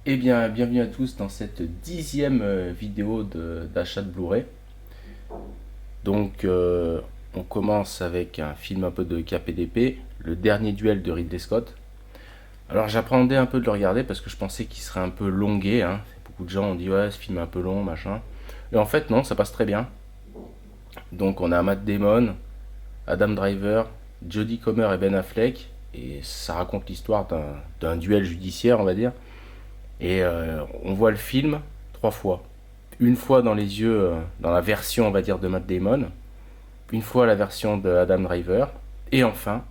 Eh bien, bienvenue à tous dans cette 10e vidéo d'achat de Blu-ray. Donc, on commence avec un film un peu de KPDP, Le Dernier Duel de Ridley Scott. Alors, j'appréhendais un peu de le regarder parce que je pensais qu'il serait un peu longué, hein. Beaucoup de gens ont dit, ouais, ce film est un peu long, machin. Et en fait, non, ça passe très bien. Donc, on a Matt Damon, Adam Driver, Jodie Comer et Ben Affleck. Et ça raconte l'histoire d'un duel judiciaire, on va dire. Et on voit le film 3 fois. Une fois dans les yeux, dans la version, on va dire, de Matt Damon. Une fois la version de Adam Driver. Et enfin,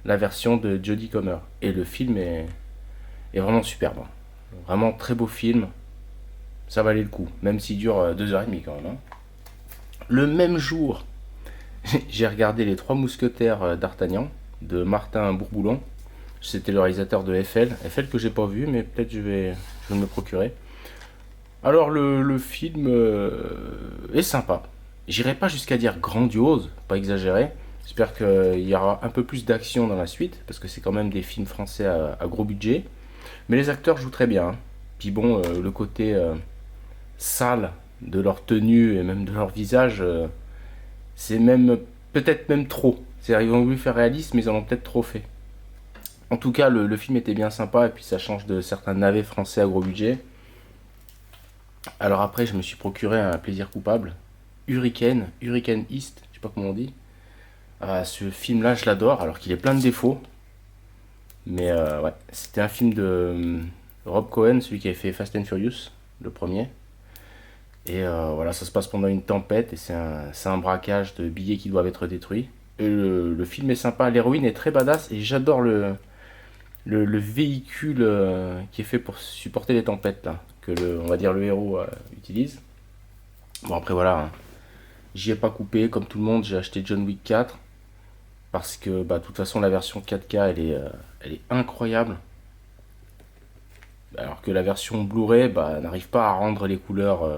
la version de Jodie Comer. Et le film est vraiment superbe. Vraiment très beau film. Ça valait le coup. Même s'il dure 2h30 quand même, hein. Le même jour, j'ai regardé Les Trois Mousquetaires d'Artagnan de Martin Bourboulon. C'était le réalisateur de FL. FL que j'ai pas vu, mais peut-être je vais me le procurer. Alors le film est sympa. J'irai pas jusqu'à dire grandiose, pas exagéré. J'espère qu'il y aura un peu plus d'action dans la suite, parce que c'est quand même des films français à gros budget. Mais les acteurs jouent très bien, hein. Puis bon, le côté sale de leur tenue et même de leur visage, c'est même peut-être même trop. C'est-à-dire ils ont voulu faire réaliste, mais ils en ont peut-être trop fait. En tout cas, le film était bien sympa, et puis ça change de certains navets français à gros budget. Alors après, je me suis procuré un plaisir coupable. Hurricane East, je sais pas comment on dit. Ah, ce film-là, je l'adore, alors qu'il est plein de défauts. Mais ouais, c'était un film de Rob Cohen, celui qui avait fait Fast and Furious, le premier. Et voilà, ça se passe pendant une tempête et c'est un braquage de billets qui doivent être détruits. Et le film est sympa, l'héroïne est très badass et j'adore le véhicule qui est fait pour supporter les tempêtes, là, que on va dire le héros utilise. Bon, après voilà, hein. J'y ai pas coupé, comme tout le monde, j'ai acheté John Wick 4 parce que bah, de toute façon la version 4K elle est incroyable. Alors que la version Blu-ray bah, n'arrive pas à rendre les couleurs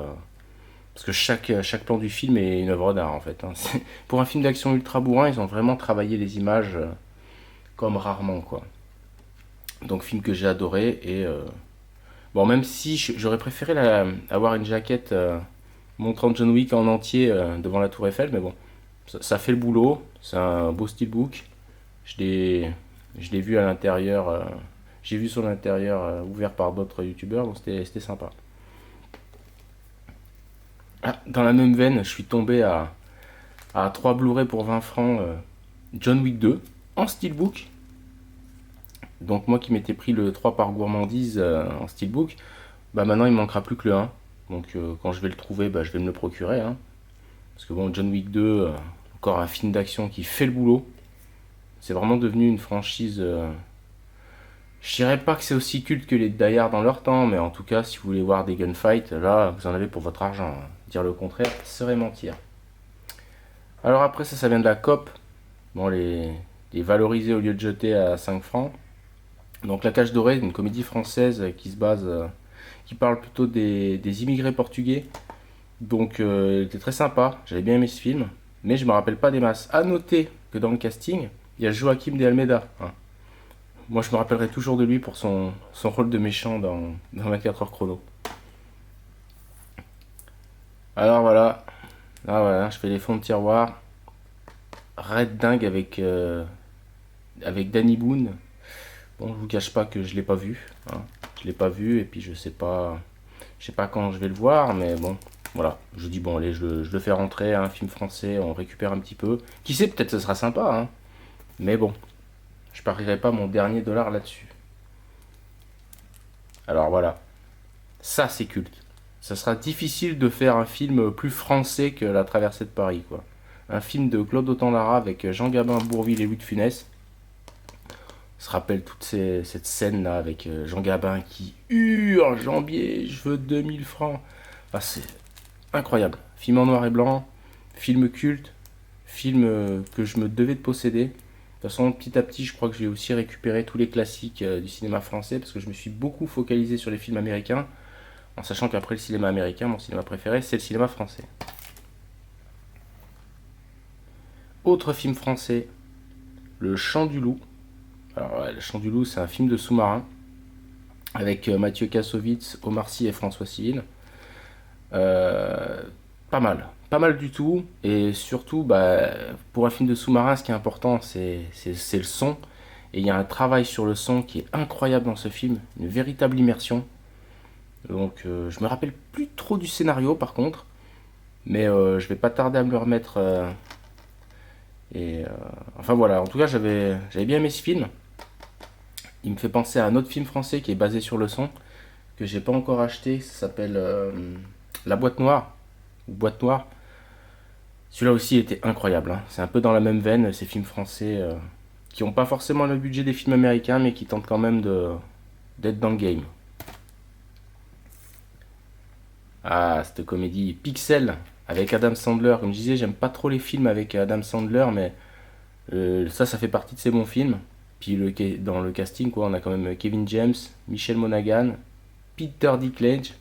parce que chaque plan du film est une œuvre d'art en fait, hein. Pour un film d'action ultra bourrin, ils ont vraiment travaillé les images comme rarement quoi. Donc film que j'ai adoré et bon même si j'aurais préféré avoir une jaquette montrant John Wick en entier devant la Tour Eiffel, mais bon, ça fait le boulot, c'est un beau steelbook. Je l'ai, je l'ai vu à l'intérieur, j'ai vu son intérieur ouvert par d'autres youtubeurs, donc c'était sympa. Ah, dans la même veine, je suis tombé à 3 Blu-ray pour 20 francs John Wick 2 en steelbook. Donc moi qui m'étais pris le 3 par gourmandise en steelbook, bah maintenant il me manquera plus que le un. Donc quand je vais le trouver, bah, je vais me le procurer, hein. Parce que bon, John Wick 2, encore un film d'action qui fait le boulot. C'est vraiment devenu une franchise. Je dirais pas que c'est aussi culte que les Die Hard dans leur temps, mais en tout cas, si vous voulez voir des gunfights, là, vous en avez pour votre argent, hein. Dire le contraire serait mentir. Alors après, ça vient de la COP. Bon, les valoriser au lieu de jeter à 5 francs. Donc La Cage Dorée, une comédie française qui se base, qui parle plutôt des immigrés portugais. Donc, il était très sympa. J'avais bien aimé ce film, mais je me rappelle pas des masses. À noter que dans le casting, il y a Joaquim de Almeida, hein. Moi, je me rappellerai toujours de lui pour son rôle de méchant dans 24 heures chrono. Alors voilà, là voilà, je fais les fonds de tiroir. Red dingue avec Danny Boone. Bon, je vous cache pas que je l'ai pas vu, hein. Je l'ai pas vu et puis je sais pas quand je vais le voir, mais bon, voilà. Je dis bon, allez, je le fais rentrer à un film français, on récupère un petit peu. Qui sait, peut-être ce sera sympa, hein. Mais bon, je parierai pas mon dernier dollar là-dessus. Alors voilà, ça c'est culte. Ça sera difficile de faire un film plus français que La Traversée de Paris, quoi. Un film de Claude Autant-Lara avec Jean Gabin, Bourvil et Louis de Funès. On se rappelle cette scène là avec Jean Gabin qui hurle Jambier, je veux 2 000 francs. Ah, c'est incroyable. Film en noir et blanc, film culte, film que je me devais de posséder. De toute façon, petit à petit, je crois que j'ai aussi récupéré tous les classiques du cinéma français parce que je me suis beaucoup focalisé sur les films américains, en sachant qu'après le cinéma américain, mon cinéma préféré, c'est le cinéma français. Autre film français, Le Chant du Loup. Alors, ouais, Le Chant du Loup, c'est un film de sous-marin. avec Mathieu Kassovitz, Omar Sy et François Civil. Euh, pas mal du tout. Et surtout, bah, pour un film de sous-marin, ce qui est important, c'est le son. Et il y a un travail sur le son qui est incroyable dans ce film, une véritable immersion. Donc je me rappelle plus trop du scénario par contre, mais je vais pas tarder à me le remettre. Enfin voilà, en tout cas j'avais bien aimé ce film. Il me fait penser à un autre film français qui est basé sur le son, que j'ai pas encore acheté, ça s'appelle La Boîte Noire, ou Boîte Noire. Celui-là aussi était incroyable, hein. C'est un peu dans la même veine, ces films français qui ont pas forcément le budget des films américains, mais qui tentent quand même d'être dans le game. Ah, cette comédie Pixel avec Adam Sandler. Comme je disais, j'aime pas trop les films avec Adam Sandler, mais ça fait partie de ces bons films. Puis dans le casting, quoi, on a quand même Kevin James, Michel Monaghan, Peter Dinklage,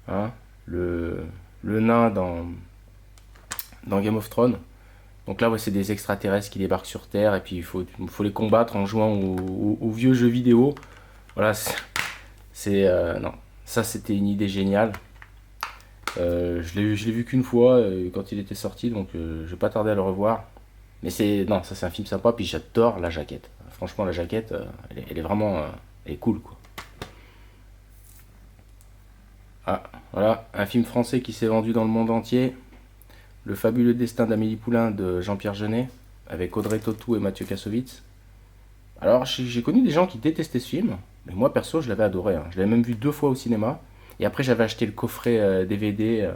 hein, le nain dans Game of Thrones. Donc là, ouais, c'est des extraterrestres qui débarquent sur Terre et puis il faut les combattre en jouant aux vieux jeux vidéo. Voilà, non, ça c'était une idée géniale. Je l'ai vu qu'une fois quand il était sorti, donc je vais pas tarder à le revoir. Mais non, ça c'est un film sympa, puis j'adore la jaquette. Franchement, la jaquette, elle est vraiment, elle est cool, quoi. Ah, voilà, un film français qui s'est vendu dans le monde entier. Le fabuleux destin d'Amélie Poulain de Jean-Pierre Jeunet, avec Audrey Tautou et Mathieu Kassovitz. Alors, j'ai connu des gens qui détestaient ce film, mais moi perso, je l'avais adoré, hein. Je l'avais même vu 2 fois au cinéma. Et après, j'avais acheté le coffret DVD.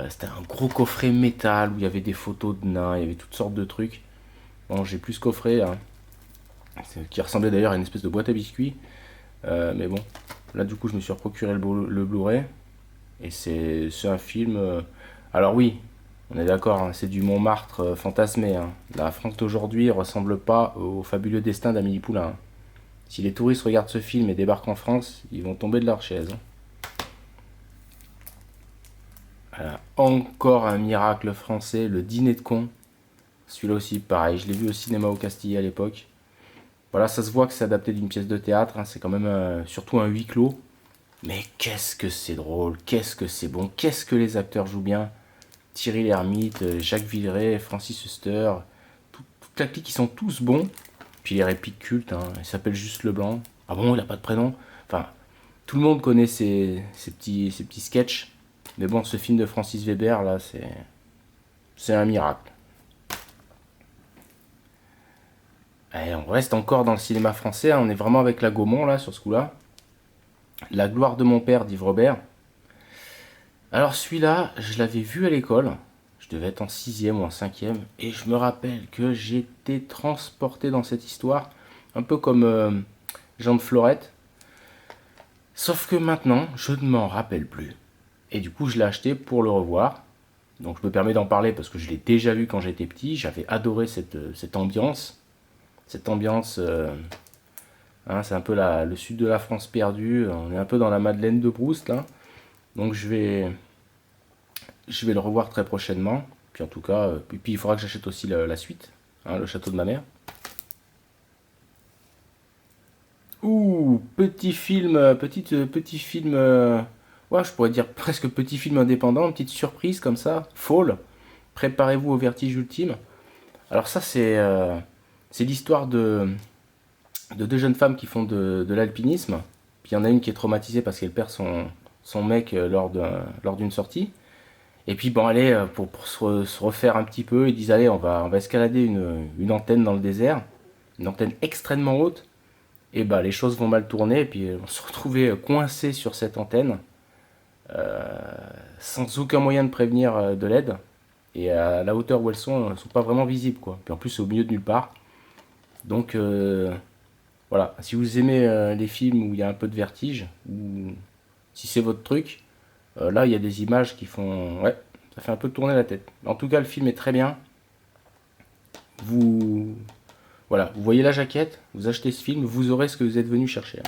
C'était un gros coffret métal où il y avait des photos de nains, il y avait toutes sortes de trucs. Bon, j'ai plus ce coffret, hein, qui ressemblait d'ailleurs à une espèce de boîte à biscuits. Mais bon, là du coup, je me suis procuré le Blu-ray. Et c'est un film. Alors, oui, on est d'accord, hein, c'est du Montmartre fantasmé, hein. La France d'aujourd'hui ressemble pas au fabuleux destin d'Amélie Poulain, hein. Si les touristes regardent ce film et débarquent en France, ils vont tomber de leur chaise, hein. Voilà. Encore un miracle français, le dîner de con. Celui-là aussi, pareil, je l'ai vu au cinéma au Castillet à l'époque. Voilà, ça se voit que c'est adapté d'une pièce de théâtre, hein, c'est quand même surtout un huis clos. Mais qu'est-ce que c'est drôle, qu'est-ce que c'est bon, qu'est-ce que les acteurs jouent bien. Thierry Lhermitte, Jacques Villeray, Francis Huster, toute la clique, ils sont tous bons. Puis les répliques cultes, hein, il s'appelle juste Leblanc. Ah bon, il a pas de prénom. Enfin, tout le monde connaît ces petits sketchs. Mais bon, ce film de Francis Weber, là, c'est un miracle. Et on reste encore dans le cinéma français, hein, on est vraiment avec la Gaumont, là, sur ce coup-là. La gloire de mon père d'Yves Robert. Alors celui-là, je l'avais vu à l'école. Je devais être en sixième ou en cinquième. Et je me rappelle que j'étais transporté dans cette histoire. Un peu comme Jean de Florette. Sauf que maintenant, je ne m'en rappelle plus. Et du coup, je l'ai acheté pour le revoir. Donc je me permets d'en parler parce que je l'ai déjà vu quand j'étais petit. J'avais adoré cette ambiance. Cette ambiance, hein, c'est un peu le sud de la France perdu. On est un peu dans la Madeleine de Proust là. Donc je vais le revoir très prochainement. Puis en tout cas, puis il faudra que j'achète aussi la suite, hein, le château de ma mère. Ouh, petit film, ouais, je pourrais dire presque petit film indépendant, petite surprise comme ça, Fall. Préparez-vous au vertige ultime. Alors ça, c'est l'histoire de 2 jeunes femmes qui font de l'alpinisme. Puis il y en a une qui est traumatisée parce qu'elle perd son mec lors d'une sortie. Et puis bon, allez, pour se refaire un petit peu, ils disent allez, on va escalader une antenne dans le désert, une antenne extrêmement haute. Et bah les choses vont mal tourner et puis on se retrouvait coincé sur cette antenne sans aucun moyen de prévenir de l'aide. Et à la hauteur où elles sont pas vraiment visibles, quoi. Puis en plus c'est au milieu de nulle part. Donc voilà, si vous aimez les films où il y a un peu de vertige, ou si c'est votre truc, là il y a des images qui font... Ouais, ça fait un peu tourner la tête. En tout cas, le film est très bien. Vous... Voilà, vous voyez la jaquette, vous achetez ce film, vous aurez ce que vous êtes venu chercher.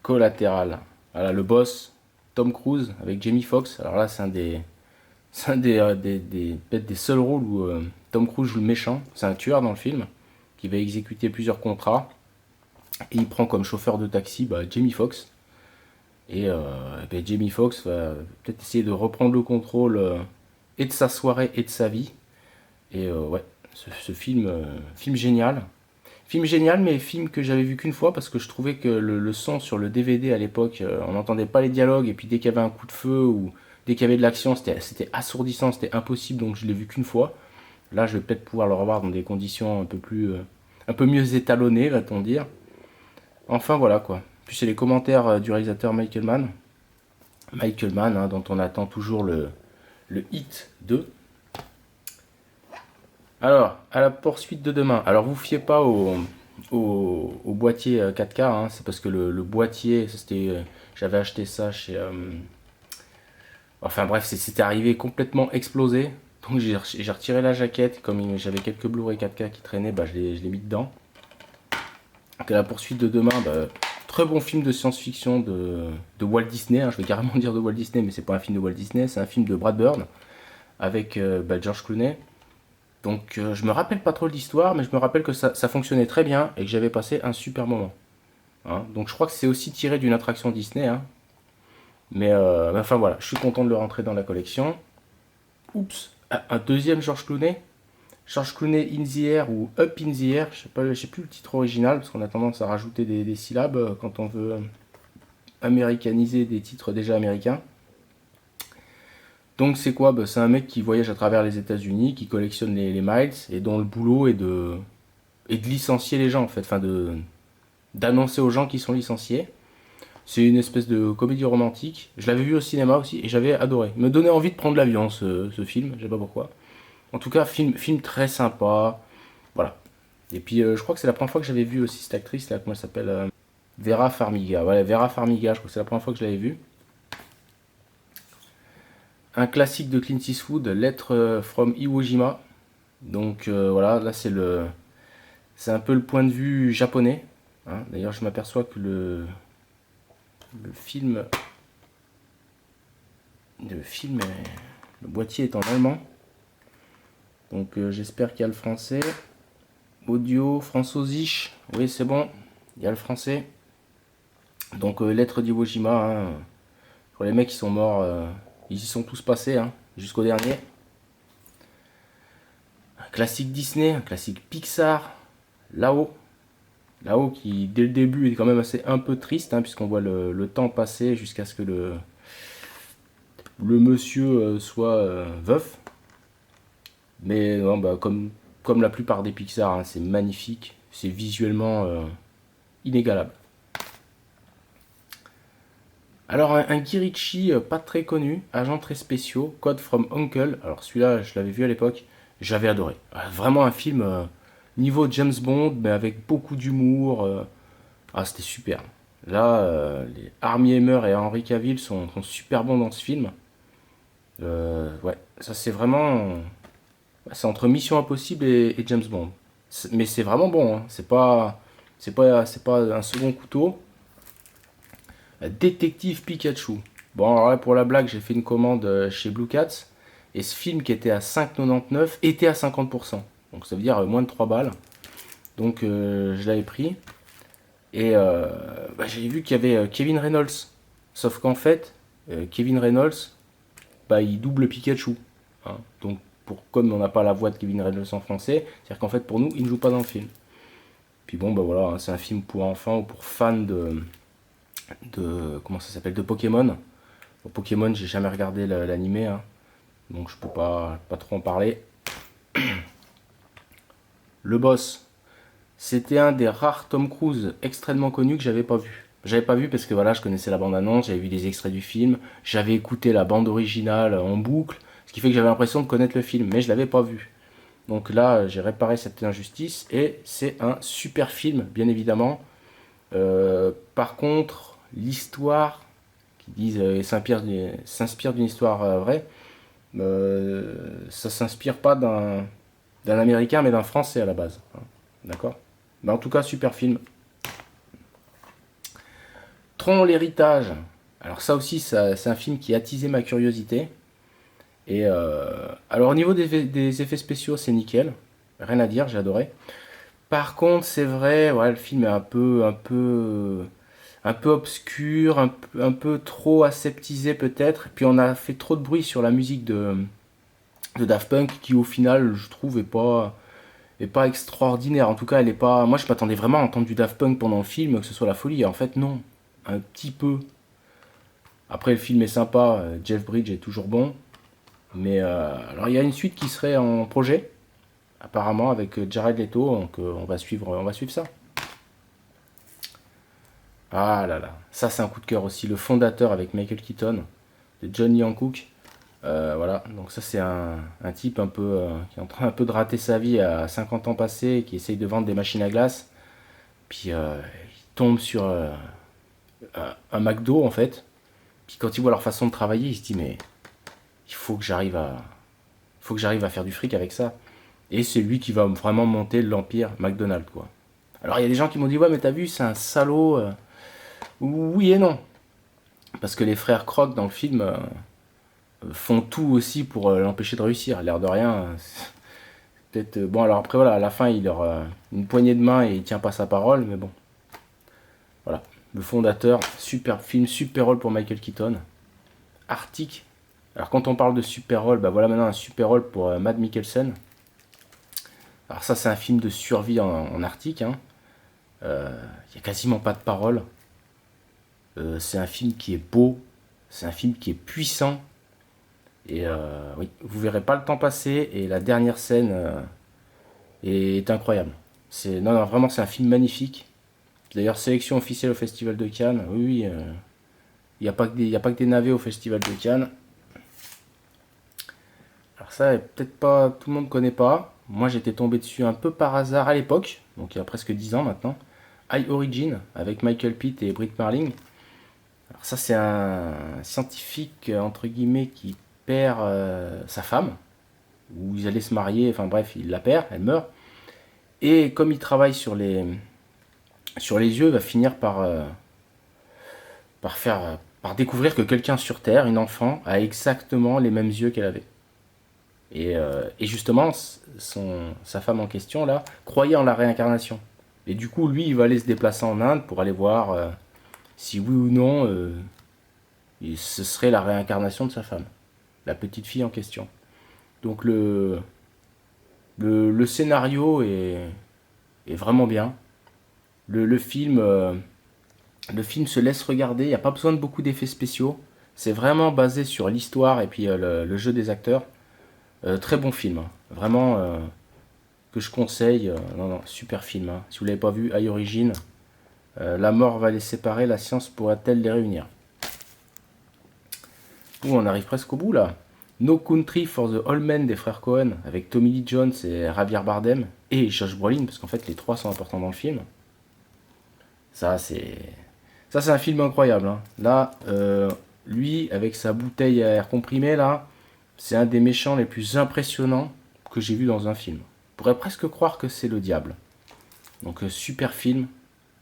Collatéral. Voilà, le boss, Tom Cruise, avec Jamie Foxx. Alors là, peut-être des seuls rôles où Tom Cruise joue le méchant. C'est un tueur dans le film, qui va exécuter plusieurs contrats. Et il prend comme chauffeur de taxi Jamie Foxx. Et Jamie Foxx va peut-être essayer de reprendre le contrôle et de sa soirée et de sa vie. Et ouais, ce film, film génial. Film génial, mais film que j'avais vu qu'une fois parce que je trouvais que le son sur le DVD à l'époque, on n'entendait pas les dialogues. Et puis dès qu'il y avait un coup de feu ou dès qu'il y avait de l'action, c'était assourdissant, c'était impossible. Donc je l'ai vu qu'une fois. Là, je vais peut-être pouvoir le revoir dans des conditions un peu mieux étalonnées, va-t-on dire. Enfin, voilà quoi. Puis c'est les commentaires du réalisateur Michael Mann. Michael Mann, hein, dont on attend toujours le hit 2. Alors, à la poursuite de demain. Alors, vous fiez pas au boîtier 4K, hein, c'est parce que le boîtier, j'avais acheté ça chez. Enfin bref, c'était arrivé complètement explosé. Donc j'ai retiré la jaquette. Comme j'avais quelques Blu-ray 4K qui traînaient, je l'ai mis dedans. Donc, à la poursuite de demain, très bon film de science-fiction de Walt Disney. Hein, je vais carrément dire de Walt Disney, mais c'est pas un film de Walt Disney, c'est un film de Brad Bird avec George Clooney. Donc je me rappelle pas trop de l'histoire, mais je me rappelle que ça fonctionnait très bien et que j'avais passé un super moment. Hein. Donc je crois que c'est aussi tiré d'une attraction Disney. Hein. Mais enfin voilà, je suis content de le rentrer dans la collection. Oups, un deuxième George Clooney. George Clooney in the Air ou Up in the Air, je sais plus le titre original parce qu'on a tendance à rajouter des syllabes quand on veut américaniser des titres déjà américains. Donc c'est quoi? C'est un mec qui voyage à travers les États-Unis, qui collectionne les miles et dont le boulot est de licencier les gens en fait, enfin d'annoncer aux gens qui sont licenciés. C'est une espèce de comédie romantique. Je l'avais vu au cinéma aussi et j'avais adoré. Il me donnait envie de prendre l'avion ce film, je sais pas pourquoi. En tout cas, film très sympa. Voilà. Et puis je crois que c'est la première fois que j'avais vu aussi cette actrice là, comment elle s'appelle Vera Farmiga. Ouais, Vera Farmiga, je crois que c'est la première fois que je l'avais vue. Un classique de Clint Eastwood, Lettre from Iwo Jima. Donc voilà, là c'est un peu le point de vue japonais. Hein. D'ailleurs, je m'aperçois que le film, le boîtier est en allemand. Donc j'espère qu'il y a le français. Audio, Französisch, oui c'est bon, il y a le français. Donc Lettre d'Iwo Jima, hein. Pour les mecs qui sont morts, ils y sont tous passés, hein, jusqu'au dernier. Un classique Disney, un classique Pixar, Là-haut. Là-haut qui dès le début est quand même assez un peu triste, hein, puisqu'on voit le temps passer jusqu'à ce que le monsieur soit veuf. Mais non, comme la plupart des Pixar, hein, c'est magnifique, c'est visuellement inégalable. Alors un Guy Ritchie pas très connu, Agents très spéciaux, Code from Uncle. Alors celui-là, je l'avais vu à l'époque, j'avais adoré. Vraiment un film niveau James Bond, mais avec beaucoup d'humour. Ah, c'était super. Là, les Armie Hammer et Henry Cavill sont super bons dans ce film. Ouais, ça c'est vraiment... C'est entre Mission Impossible et James Bond. Mais c'est vraiment bon, hein. C'est pas un second couteau. Détective Pikachu. Bon, alors là, pour la blague, j'ai fait une commande chez Blue Cats. Et ce film qui était à 5,99 était à 50%. Donc ça veut dire moins de 3 balles. Donc je l'avais pris. Et j'ai vu qu'il y avait Kevin Reynolds. Sauf qu'en fait, Kevin Reynolds, il double Pikachu. Hein. Donc comme on n'a pas la voix de Kevin Reynolds en français, c'est-à-dire qu'en fait pour nous, il ne joue pas dans le film. Puis bon, voilà, hein, c'est un film pour enfants ou pour fans de comment ça s'appelle, de Pokémon. Bon, Pokémon, j'ai jamais regardé l'animé, hein, donc je peux pas trop en parler. Le Boss, c'était un des rares Tom Cruise extrêmement connus que j'avais pas vu. J'avais pas vu parce que voilà, je connaissais la bande-annonce, j'avais vu des extraits du film, j'avais écouté la bande originale en boucle, ce qui fait que j'avais l'impression de connaître le film, mais je l'avais pas vu. Donc là, j'ai réparé cette injustice et c'est un super film, bien évidemment. Par contre, l'histoire, qui disent s'inspire d'une histoire vraie, ça s'inspire pas d'un américain mais d'un français à la base. Hein. D'accord? Mais en tout cas, super film. Tron l'héritage. Alors ça aussi, c'est un film qui a attisé ma curiosité. Et alors au niveau des effets spéciaux, c'est nickel. Rien à dire, j'ai adoré. Par contre, c'est vrai, ouais, le film est un peu obscur, un peu trop aseptisé peut-être. Puis on a fait trop de bruit sur la musique de Daft Punk qui au final, je trouve, est pas extraordinaire. En tout cas, elle est pas. Moi, je m'attendais vraiment à entendre du Daft Punk pendant le film, que ce soit la folie. Et en fait, non, un petit peu. Après, le film est sympa. Jeff Bridges est toujours bon. Mais alors, il y a une suite qui serait en projet, apparemment, avec Jared Leto. Donc, on va suivre ça. Ah là là, ça c'est un coup de cœur aussi. Le fondateur avec Michael Keaton, de Johnny Hancock. Voilà, donc ça c'est un type un peu qui est en train un peu de rater sa vie à 50 ans passés, qui essaye de vendre des machines à glace. Puis il tombe sur un McDo en fait. Puis quand il voit leur façon de travailler, il se dit mais il faut que j'arrive à faire du fric avec ça. Et c'est lui qui va vraiment monter l'empire McDonald's quoi. Alors il y a des gens qui m'ont dit ouais mais t'as vu c'est un salaud. Oui et non. Parce que les frères Kroc dans le film font tout aussi pour l'empêcher de réussir. L'air de rien. Peut-être. Bon, alors après, voilà, à la fin, il aura une poignée de main et il tient pas sa parole, mais bon. Voilà. Le fondateur, super film, super rôle pour Michael Keaton. Arctic. Alors, quand on parle de super rôle, bah voilà maintenant un super rôle pour Matt Mikkelsen. Alors, ça, c'est un film de survie en Arctique. Hein. Il y a quasiment pas de parole. C'est un film qui est beau. C'est un film qui est puissant. Et oui, vous verrez pas le temps passer. Et la dernière scène est incroyable. Non, non, vraiment, c'est un film magnifique. D'ailleurs, sélection officielle au Festival de Cannes. Oui, oui. Il n'y a, y a pas que des navets au Festival de Cannes. Alors ça, peut-être pas tout le monde ne connaît pas. Moi, j'étais tombé dessus un peu par hasard à l'époque. Donc il y a presque 10 ans maintenant. High Origin avec Michael Pitt et Britt Marling. Alors ça, c'est un scientifique, entre guillemets, qui perd sa femme. Où ils allaient se marier. Enfin bref, il la perd, elle meurt. Et comme il travaille sur les yeux, il va finir par découvrir que quelqu'un sur Terre, une enfant, a exactement les mêmes yeux qu'elle avait. Et justement, sa femme en question, là, croyait en la réincarnation. Et du coup, lui, il va aller se déplacer en Inde pour aller voir si oui ou non ce serait la réincarnation de sa femme, la petite fille en question. Donc le scénario est vraiment bien. Le film, le film se laisse regarder, il n'y a pas besoin de beaucoup d'effets spéciaux. C'est vraiment basé sur l'histoire et puis le jeu des acteurs. Très bon film, hein. Vraiment que je conseille. Non, non, super film. Hein. Si vous l'avez pas vu, High Origin, la mort va les séparer, la science pourra-t-elle les réunir? Ouh, on arrive presque au bout là. No Country for the Old Men des frères Cohen avec Tommy Lee Jones et Javier Bardem et Josh Brolin parce qu'en fait les trois sont importants dans le film. Ça c'est ça c'est un film incroyable. Hein. Là, lui avec sa bouteille à air comprimé là, c'est un des méchants les plus impressionnants que j'ai vu dans un film. On pourrait presque croire que c'est le diable. Donc super film.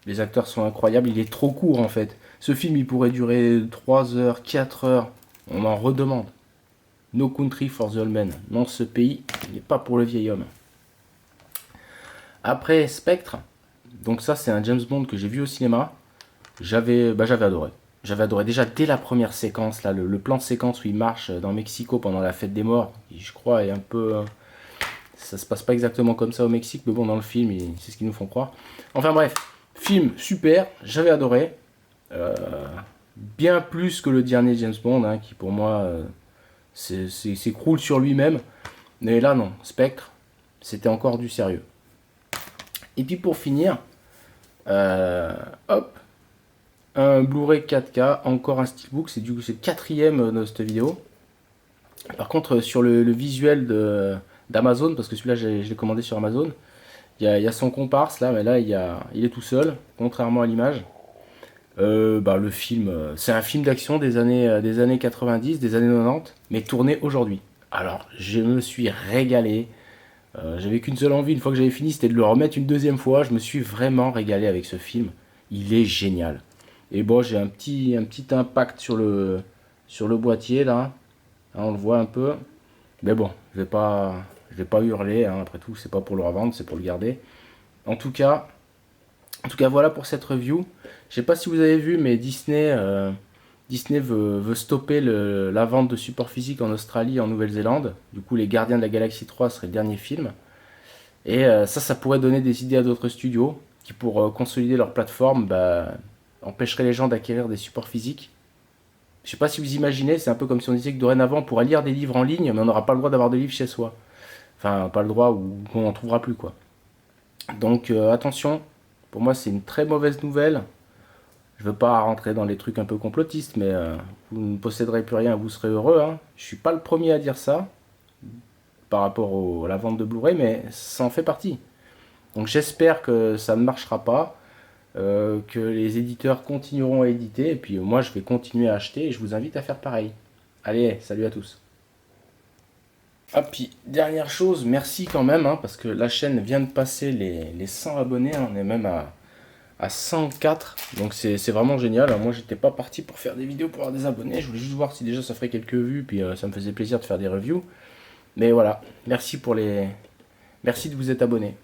Les acteurs sont incroyables. Il est trop court en fait. Ce film il pourrait durer 3 heures, 4 heures. On en redemande. No Country for the Old Men. Non, ce pays n'est pas pour le vieil homme. Après Spectre. Donc ça c'est un James Bond que j'ai vu au cinéma. J'avais adoré. J'avais adoré déjà dès la première séquence, là, le plan de séquence où il marche dans Mexico pendant la fête des morts, qui je crois est un peu... ça se passe pas exactement comme ça au Mexique, mais bon, dans le film, c'est ce qu'ils nous font croire. Enfin bref, film super, j'avais adoré. Euh, Bien plus que le dernier James Bond, hein, qui pour moi s'écroule sur lui-même. Mais là non, Spectre, c'était encore du sérieux. Et puis pour finir, hop, un Blu-ray 4K, encore un steelbook, c'est le quatrième de cette vidéo. Par contre, sur le visuel d'Amazon, parce que celui-là je l'ai commandé sur Amazon, il y a son comparse là, mais là il est tout seul, contrairement à l'image. Le film, c'est un film d'action des années 90, des années 90, mais tourné aujourd'hui. Alors, je me suis régalé. J'avais qu'une seule envie, une fois que j'avais fini, c'était de le remettre une deuxième fois. Je me suis vraiment régalé avec ce film. Il est génial. Et bon, j'ai un petit impact sur le boîtier là. Hein, on le voit un peu. Mais bon, je vais pas hurler. Hein, après tout, c'est pas pour le revendre, c'est pour le garder. En tout cas, voilà pour cette review. Je sais pas si vous avez vu, mais Disney veut stopper la vente de supports physiques en Australie et en Nouvelle-Zélande. Du coup, Les Gardiens de la Galaxie 3 serait le dernier film. Et ça pourrait donner des idées à d'autres studios qui, pour consolider leur plateforme, empêcheraient les gens d'acquérir des supports physiques. Je sais pas si vous imaginez, c'est un peu comme si on disait que dorénavant, on pourra lire des livres en ligne, mais on n'aura pas le droit d'avoir de livres chez soi. Enfin, pas le droit ou qu'on n'en trouvera plus, quoi. Donc attention, pour moi c'est une très mauvaise nouvelle. Je veux pas rentrer dans les trucs un peu complotistes, mais vous ne posséderez plus rien, vous serez heureux, hein. Je suis pas le premier à dire ça par rapport à la vente de Blu-ray, mais ça en fait partie. Donc j'espère que ça ne marchera pas, que les éditeurs continueront à éditer, et puis moi je vais continuer à acheter, et je vous invite à faire pareil. Allez, salut à tous. Ah, puis dernière chose, merci quand même, hein, parce que la chaîne vient de passer les 100 abonnés, hein, on est même à 104, donc c'est vraiment génial. Alors, moi j'étais pas parti pour faire des vidéos pour avoir des abonnés, je voulais juste voir si déjà ça ferait quelques vues, puis ça me faisait plaisir de faire des reviews. Mais voilà, merci de vous être abonné.